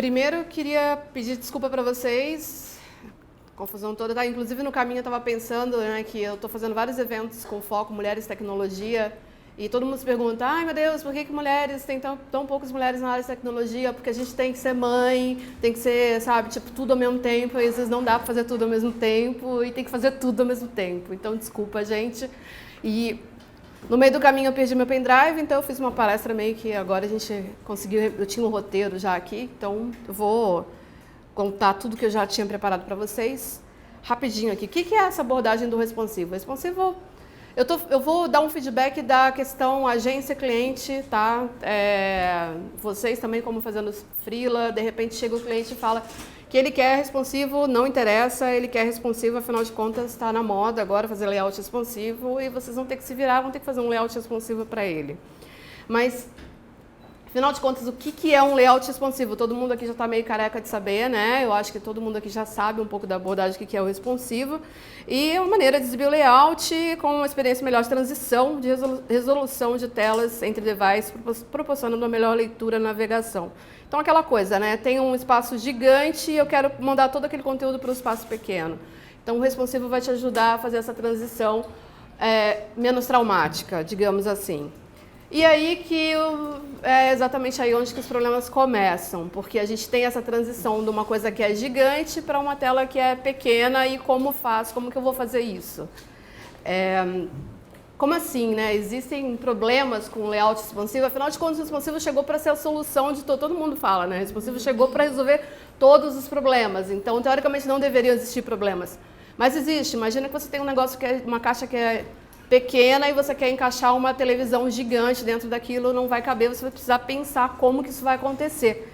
Primeiro, eu queria pedir desculpa para vocês, confusão toda, tá? Inclusive no caminho eu estava pensando, né, que eu estou fazendo vários eventos com foco Mulheres e Tecnologia, e todo mundo se pergunta, ai meu Deus, por que mulheres, tem tão poucas mulheres na área de tecnologia? Porque a gente tem que ser mãe, tem que ser, sabe, tipo, tudo ao mesmo tempo, e às vezes não dá para fazer tudo ao mesmo tempo, e tem que fazer tudo ao mesmo tempo. Então, desculpa, gente. E no meio do caminho eu perdi meu pendrive, então eu fiz uma palestra meio que agora a gente conseguiu, eu tinha um roteiro já aqui, então eu vou contar tudo que eu já tinha preparado para vocês rapidinho aqui. O que é essa abordagem do responsivo? Responsivo, eu vou dar um feedback da questão agência-cliente, tá? Vocês também, como fazendo freela, de repente chega o cliente e fala que ele quer responsivo, não interessa, ele quer responsivo, afinal de contas está na moda agora fazer layout responsivo e vocês vão ter que se virar, vão ter que fazer um layout responsivo para ele. Mas, afinal de contas, o que é um layout responsivo? Todo mundo aqui já está meio careca de saber, né? Eu acho que todo mundo aqui já sabe um pouco da abordagem do que é o responsivo. E é uma maneira de exibir o layout com uma experiência melhor de transição, de resolução de telas entre devices, proporcionando uma melhor leitura e navegação. Então, aquela coisa, né? Tem um espaço gigante e eu quero mandar todo aquele conteúdo para um espaço pequeno. Então, o responsivo vai te ajudar a fazer essa transição menos traumática, digamos assim. E aí que é exatamente aí onde que os problemas começam, porque a gente tem essa transição de uma coisa que é gigante para uma tela que é pequena e como que eu vou fazer isso? Como assim, né? Existem problemas com o layout responsivo, afinal de contas o responsivo chegou para ser a solução de todo mundo fala, né? O responsivo chegou para resolver todos os problemas, então teoricamente não deveriam existir problemas. Mas existe, imagina que você tem um negócio que é uma caixa que é pequena e você quer encaixar uma televisão gigante dentro daquilo, não vai caber, você vai precisar pensar como que isso vai acontecer.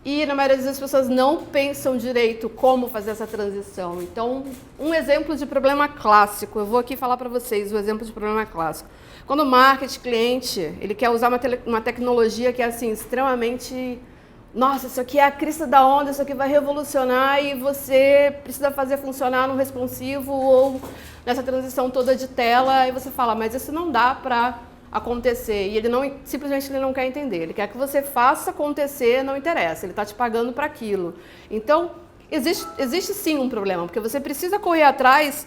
E na maioria das vezes as pessoas não pensam direito como fazer essa transição. Então, um exemplo de problema clássico, eu vou aqui falar para vocês o exemplo de problema clássico. Quando o marketing cliente, ele quer usar uma tecnologia que é assim, extremamente, nossa, isso aqui é a crista da onda, isso aqui vai revolucionar e você precisa fazer funcionar no responsivo ou nessa transição toda de tela, e você fala, mas isso não dá para acontecer, e ele simplesmente ele não quer entender, ele quer que você faça acontecer, não interessa, ele está te pagando para aquilo. Então, existe sim um problema, porque você precisa correr atrás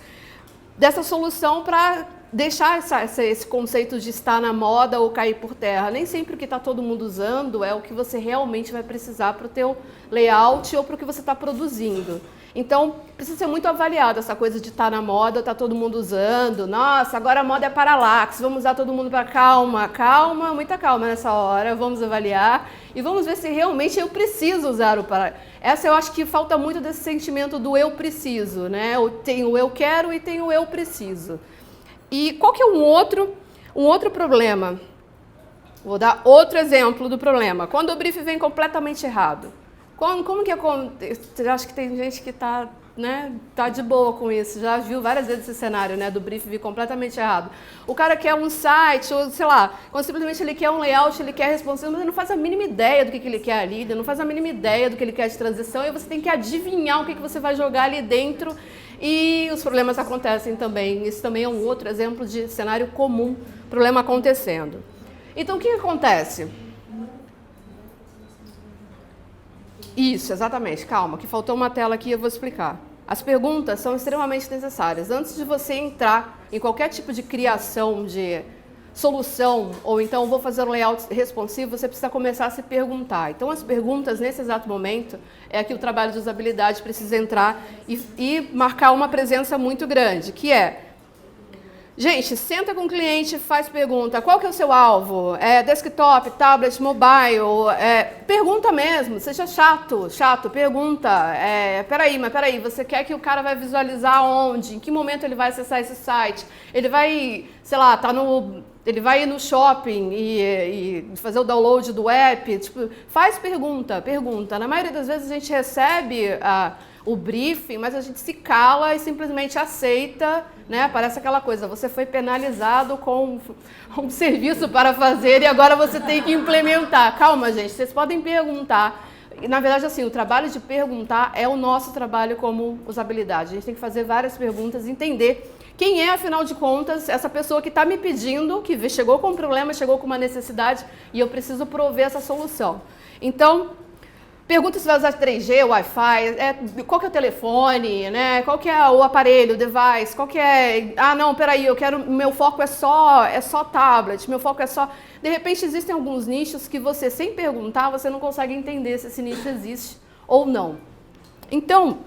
dessa solução para deixar esse conceito de estar na moda ou cair por terra. Nem sempre o que está todo mundo usando é o que você realmente vai precisar para o teu layout ou para o que você está produzindo. Então, precisa ser muito avaliado essa coisa de estar na moda, está todo mundo usando. Nossa, agora a moda é parallax, vamos usar todo mundo para calma. Calma, muita calma nessa hora, vamos avaliar e vamos ver se realmente eu preciso usar o parallax. Essa eu acho que falta muito desse sentimento do eu preciso, né? Tem o eu quero e tem o eu preciso. E qual que é um outro problema? Vou dar outro exemplo do problema. Quando o brief vem completamente errado. Como que acontece? Eu acho que tem gente que tá de boa com isso, já viu várias vezes esse cenário, né, do brief vir completamente errado. O cara quer um site, ou sei lá, quando simplesmente ele quer um layout, ele quer responsivo, mas ele não faz a mínima ideia do que ele quer ali, ele não faz a mínima ideia do que ele quer de transição, e você tem que adivinhar o que você vai jogar ali dentro, e os problemas acontecem também. Isso também é um outro exemplo de cenário comum, problema acontecendo. Então, o que acontece? Isso, exatamente. Calma, que faltou uma tela aqui e eu vou explicar. As perguntas são extremamente necessárias. Antes de você entrar em qualquer tipo de criação de solução, ou então vou fazer um layout responsivo, você precisa começar a se perguntar. Então, as perguntas, nesse exato momento, é que o trabalho de usabilidade precisa entrar e marcar uma presença muito grande, que é: gente, senta com o cliente, faz pergunta. Qual que é o seu alvo? Desktop, tablet, mobile? Pergunta mesmo, seja chato, pergunta. Peraí, você quer que o cara vai visualizar onde? Em que momento ele vai acessar esse site? Ele vai, sei lá, ele vai ir no shopping e fazer o download do app? Tipo, faz pergunta. Na maioria das vezes a gente recebe o briefing, mas a gente se cala e simplesmente aceita, né? Parece aquela coisa, você foi penalizado com um serviço para fazer e agora você tem que implementar. Calma, gente, vocês podem perguntar. E, na verdade, assim, o trabalho de perguntar é o nosso trabalho como usabilidade. A gente tem que fazer várias perguntas, entender quem é, afinal de contas, essa pessoa que está me pedindo, que chegou com um problema, chegou com uma necessidade e eu preciso prover essa solução. Então, Pergunta se vai usar 3G, Wi-Fi, qual que é o telefone, né? Qual que é o aparelho, o device, qual que é... Ah, não, peraí, meu foco é só tablet, meu foco é só... De repente existem alguns nichos que você, sem perguntar, você não consegue entender se esse nicho existe ou não. Então,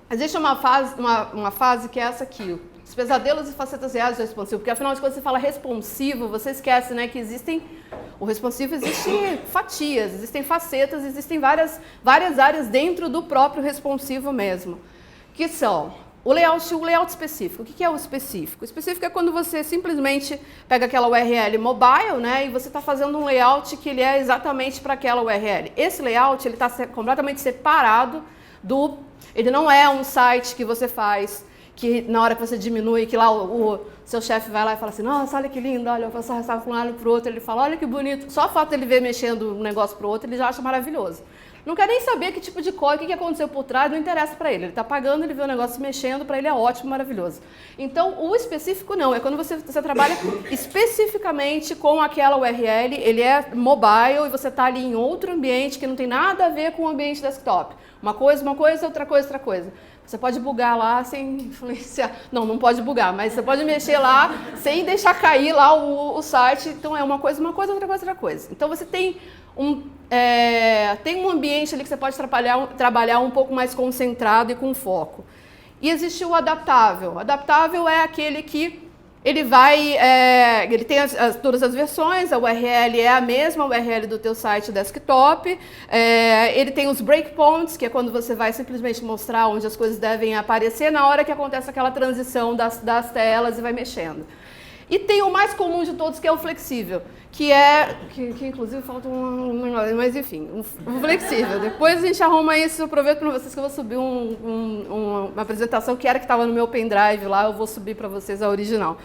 existe uma fase que é essa aqui, os pesadelos e facetas reais do responsivo, porque afinal de contas você fala responsivo, você esquece, né, que o responsivo existe fatias, existem facetas, existem várias áreas dentro do próprio responsivo mesmo, que são o layout específico. O que é o específico? O específico é quando você simplesmente pega aquela URL mobile, né, e você está fazendo um layout que ele é exatamente para aquela URL. Esse layout ele está completamente separado ele não é um site que você faz, que na hora que você diminui, que lá o seu chefe vai lá e fala assim, nossa, olha que lindo, olha, eu faço arrastar um lado para o outro, ele fala, olha que bonito. Só o fato de ele ver mexendo um negócio para o outro, ele já acha maravilhoso. Não quer nem saber que tipo de código, o que aconteceu por trás, não interessa para ele. Ele está pagando, ele vê o negócio mexendo, para ele é ótimo, maravilhoso. Então, o específico não, é quando você trabalha especificamente com aquela URL, ele é mobile e você está ali em outro ambiente que não tem nada a ver com o ambiente desktop. Uma coisa, outra coisa. Você pode bugar lá sem influenciar. Não pode bugar, mas você pode mexer lá sem deixar cair lá o site. Então, é uma coisa, outra coisa. Então, você tem um ambiente ali que você pode trabalhar um pouco mais concentrado e com foco. E existe o adaptável. O adaptável é aquele que ele tem todas as versões, a URL é a mesma URL do teu site desktop, ele tem os breakpoints, que é quando você vai simplesmente mostrar onde as coisas devem aparecer na hora que acontece aquela transição das telas e vai mexendo. E tem o mais comum de todos, que é o flexível, que inclusive falta mas enfim, o flexível. Depois a gente arruma isso, eu aproveito para vocês que eu vou subir uma apresentação que estava no meu pendrive lá, eu vou subir para vocês a original.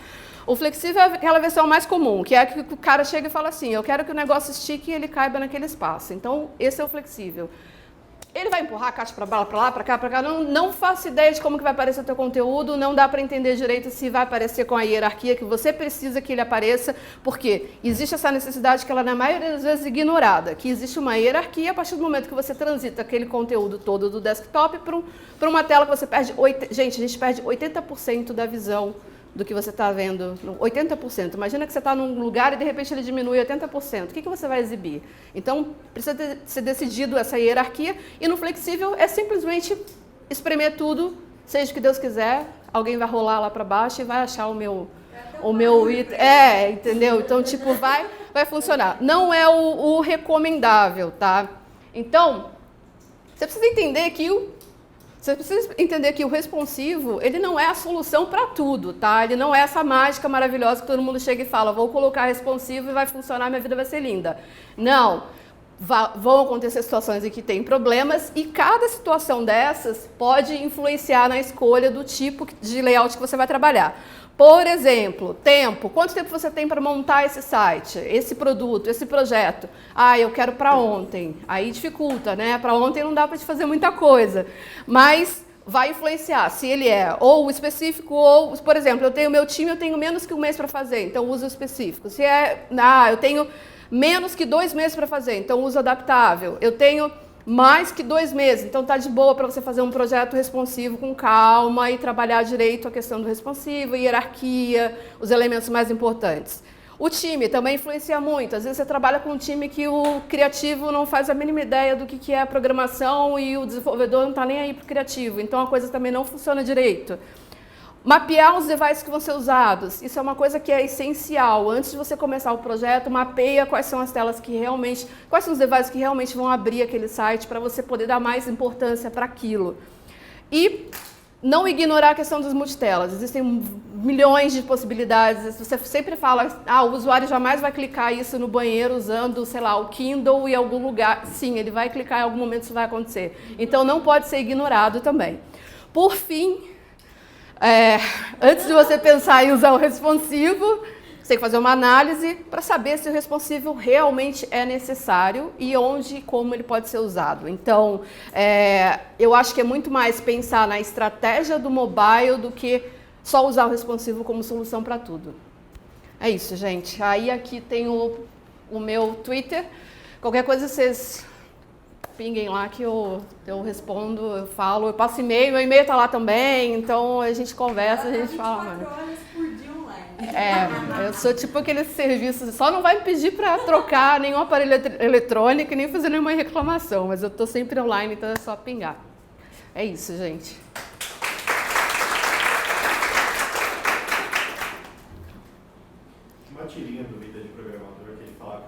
O flexível é aquela versão mais comum, que é a que o cara chega e fala assim, eu quero que o negócio estique e ele caiba naquele espaço. Então, esse é o flexível. Ele vai empurrar a caixa para lá, para cá, não faço ideia de como que vai aparecer o teu conteúdo, não dá para entender direito se vai aparecer com a hierarquia que você precisa que ele apareça, porque existe essa necessidade que ela na maioria das vezes é ignorada, que existe uma hierarquia a partir do momento que você transita aquele conteúdo todo do desktop para uma tela que você perde, gente, a gente perde 80% da visão do que você está vendo, 80%. Imagina que você está num lugar e de repente ele diminui 80%. O que você vai exibir? Então, precisa ser decidido essa hierarquia e no flexível é simplesmente espremer tudo, seja o que Deus quiser, alguém vai rolar lá para baixo e vai achar o meu item. Entendeu? Então, tipo, vai funcionar. Não é o recomendável, tá? Então, você precisa entender que o responsivo, ele não é a solução para tudo, tá? Ele não é essa mágica maravilhosa que todo mundo chega e fala, vou colocar responsivo e vai funcionar, minha vida vai ser linda. Não. Vão acontecer situações em que tem problemas e cada situação dessas pode influenciar na escolha do tipo de layout que você vai trabalhar. Por exemplo, tempo. Quanto tempo você tem para montar esse site, esse produto, esse projeto? Eu quero para ontem. Aí dificulta, né? Para ontem não dá para te fazer muita coisa. Mas vai influenciar se ele é ou específico ou, por exemplo, eu tenho meu time, eu tenho menos que um mês para fazer, então uso o específico. Se eu tenho menos que 2 meses para fazer, então uso adaptável. Eu tenho mais que 2 meses, então tá de boa para você fazer um projeto responsivo com calma e trabalhar direito a questão do responsivo, hierarquia, os elementos mais importantes. O time também influencia muito. Às vezes você trabalha com um time que o criativo não faz a mínima ideia do que é a programação e o desenvolvedor não está nem aí para o criativo, então a coisa também não funciona direito. Mapear os devices que vão ser usados, isso é uma coisa que é essencial. Antes de você começar o projeto, mapeia quais são as telas que realmente, quais são os devices que realmente vão abrir aquele site para você poder dar mais importância para aquilo. E não ignorar a questão das multitelas. Existem milhões de possibilidades. Você sempre fala, o usuário jamais vai clicar isso no banheiro usando, sei lá, o Kindle em algum lugar. Sim, ele vai clicar em algum momento, isso vai acontecer. Então não pode ser ignorado também. Por fim, antes de você pensar em usar o responsivo, você tem que fazer uma análise para saber se o responsivo realmente é necessário e onde e como ele pode ser usado. Então, eu acho que é muito mais pensar na estratégia do mobile do que só usar o responsivo como solução para tudo. É isso, gente. Aí aqui tem o meu Twitter. Qualquer coisa vocês pinguem lá que eu respondo, eu falo, eu passo e-mail, meu e-mail tá lá também, então a gente conversa, a gente fala, mano. 24 horas por dia online. Eu sou tipo aquele serviço, só não vai me pedir para trocar nenhum aparelho eletrônico e nem fazer nenhuma reclamação, mas eu tô sempre online, então é só pingar. É isso, gente. Uma tirinha do Vida de Programador que ele fala